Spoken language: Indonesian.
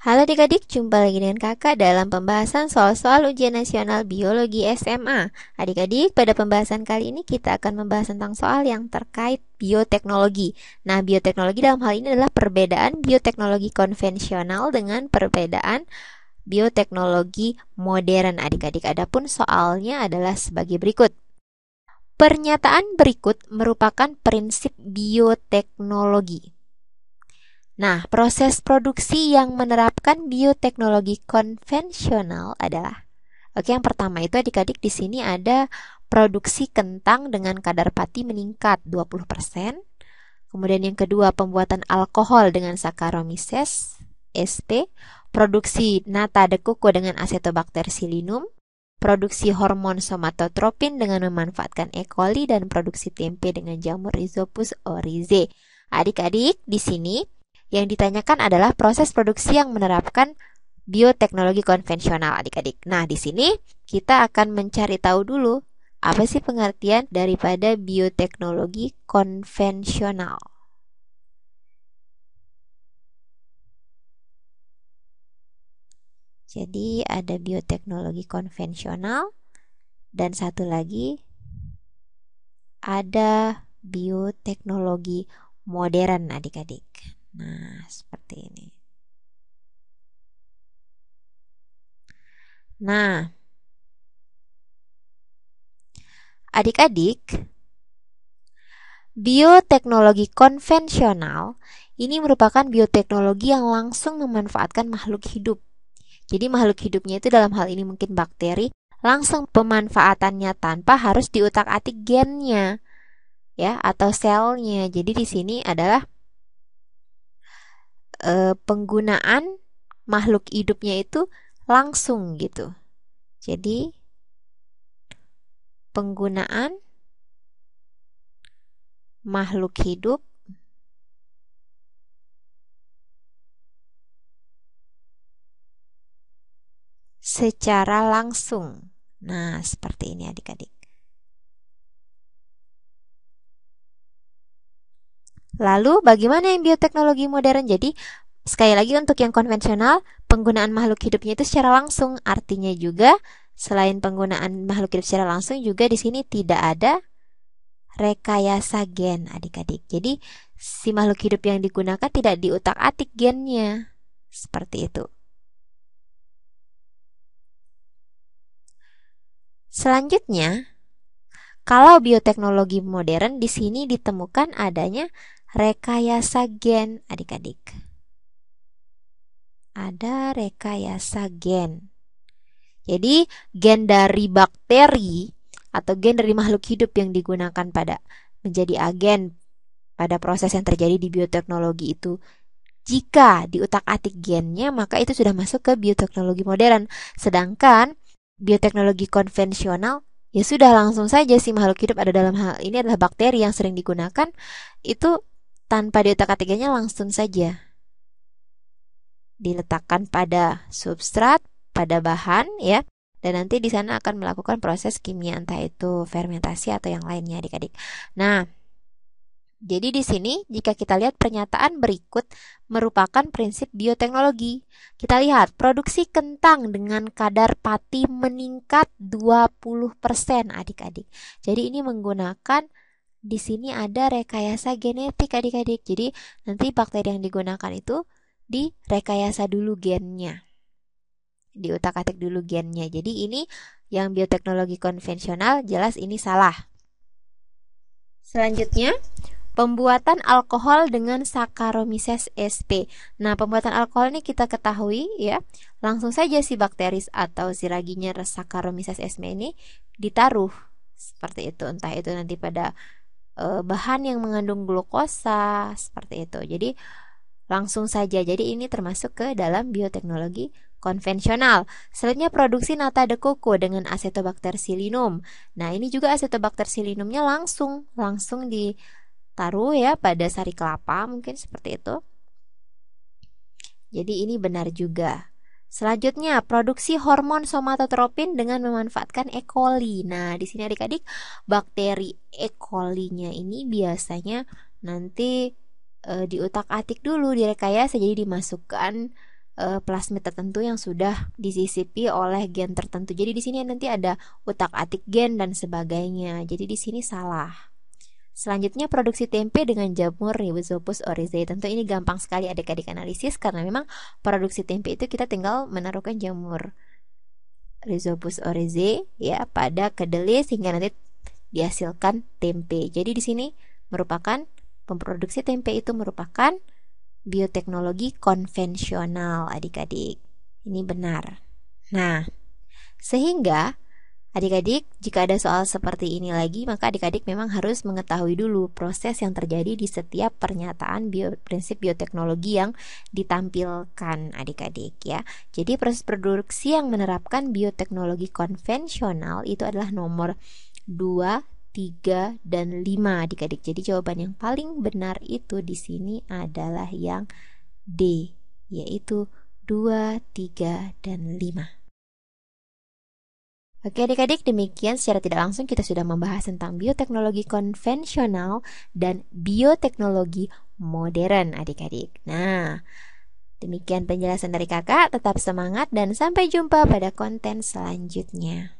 Halo adik-adik, jumpa lagi dengan kakak dalam pembahasan soal-soal ujian nasional biologi SMA. Adik-adik, pada pembahasan kali ini kita akan membahas tentang soal yang terkait bioteknologi. Nah, bioteknologi dalam hal ini adalah perbedaan bioteknologi konvensional dengan perbedaan bioteknologi modern. Adik-adik, adapun soalnya adalah sebagai berikut. Pernyataan berikut merupakan prinsip bioteknologi. Nah, proses produksi yang menerapkan bioteknologi konvensional adalah, yang pertama itu adik-adik di sini ada produksi kentang dengan kadar pati meningkat 20%. Kemudian yang kedua, pembuatan alkohol dengan Saccharomyces sp, produksi nata de coco dengan Acetobacter pseudomonas, produksi hormon somatotropin dengan memanfaatkan E. coli, dan produksi tempe dengan jamur Rhizopus oryzae. Adik-adik, di sini yang ditanyakan adalah proses produksi yang menerapkan bioteknologi konvensional, adik-adik. Nah, di sini kita akan mencari tahu dulu apa sih pengertian daripada bioteknologi konvensional. Jadi ada bioteknologi konvensional dan satu lagi ada bioteknologi modern, adik-adik. Nah, seperti ini. Nah, adik-adik, bioteknologi konvensional ini merupakan bioteknologi yang langsung memanfaatkan makhluk hidup. Jadi makhluk hidupnya itu dalam hal ini mungkin bakteri, langsung pemanfaatannya tanpa harus diutak-atik gennya, ya, atau selnya. Jadi di sini adalah penggunaan makhluk hidupnya itu langsung gitu. Jadi penggunaan makhluk hidup secara langsung. Nah, seperti ini adik-adik. Lalu bagaimana yang bioteknologi modern? Jadi sekali lagi untuk yang konvensional, penggunaan makhluk hidupnya itu secara langsung. Artinya juga selain penggunaan makhluk hidup secara langsung, juga di sini tidak ada rekayasa gen, adik-adik. Jadi si makhluk hidup yang digunakan tidak diutak-atik gennya. Seperti itu. Selanjutnya, kalau bioteknologi modern di sini ditemukan adanya rekayasa gen, adik-adik. Ada rekayasa gen. Jadi gen dari bakteri atau gen dari makhluk hidup yang digunakan pada menjadi agen pada proses yang terjadi di bioteknologi itu, jika diutak-atik gennya, maka itu sudah masuk ke bioteknologi modern. Sedangkan bioteknologi konvensional, ya sudah langsung saja si makhluk hidup, ada dalam hal ini adalah bakteri yang sering digunakan, itu tanpa diutak-atik gennya langsung saja diletakkan pada substrat, pada bahan, ya, dan nanti di sana akan melakukan proses kimia, entah itu fermentasi atau yang lainnya, adik-adik. Nah, jadi di sini jika kita lihat pernyataan berikut merupakan prinsip bioteknologi. Kita lihat produksi kentang dengan kadar pati meningkat 20%, adik-adik. Jadi ini menggunakan, di sini ada rekayasa genetik, adik-adik. Jadi nanti bakteri yang digunakan itu direkayasa dulu gennya, diutak-atik dulu gennya. Jadi ini yang bioteknologi konvensional, jelas ini salah. Selanjutnya, pembuatan alkohol dengan Saccharomyces sp. Nah, pembuatan alkohol ini kita ketahui, ya, langsung saja si bakteri atau si raginya Saccharomyces sp ini ditaruh seperti itu, entah itu nanti pada bahan yang mengandung glukosa, seperti itu. Jadi langsung saja. Jadi ini termasuk ke dalam bioteknologi konvensional. Selanjutnya produksi nata de coco dengan Acetobacter pseudomonas. Nah, ini juga Acetobacter pseudomonasnya langsung ditaruh, ya, pada sari kelapa, mungkin seperti itu. Jadi ini benar juga. Selanjutnya, produksi hormon somatotropin dengan memanfaatkan E. coli. Nah, di sini adik-adik, bakteri E. coli-nya ini biasanya nanti diutak-atik dulu, direkayasa, jadi dimasukkan plasmid tertentu yang sudah disisipi oleh gen tertentu. Jadi di sini nanti ada utak-atik gen dan sebagainya. Jadi di sini salah. Selanjutnya produksi tempe dengan jamur Rhizopus oryzae. Tentu ini gampang sekali adik-adik analisis karena memang produksi tempe itu kita tinggal menaruhkan jamur Rhizopus oryzae ya pada kedelai sehingga nanti dihasilkan tempe. Jadi di sini merupakan memproduksi tempe itu merupakan bioteknologi konvensional adik-adik. Ini benar. Nah, sehingga adik-adik jika ada soal seperti ini lagi maka adik-adik memang harus mengetahui dulu proses yang terjadi di setiap pernyataan prinsip bioteknologi yang ditampilkan adik-adik ya. Jadi proses produksi yang menerapkan bioteknologi konvensional itu adalah nomor 2, 3, dan 5 adik-adik. Jadi jawaban yang paling benar itu di sini adalah yang D, yaitu 2, 3, dan 5. Oke adik-adik, demikian secara tidak langsung kita sudah membahas tentang bioteknologi konvensional dan bioteknologi modern adik-adik. Nah, demikian penjelasan dari kakak, tetap semangat dan sampai jumpa pada konten selanjutnya.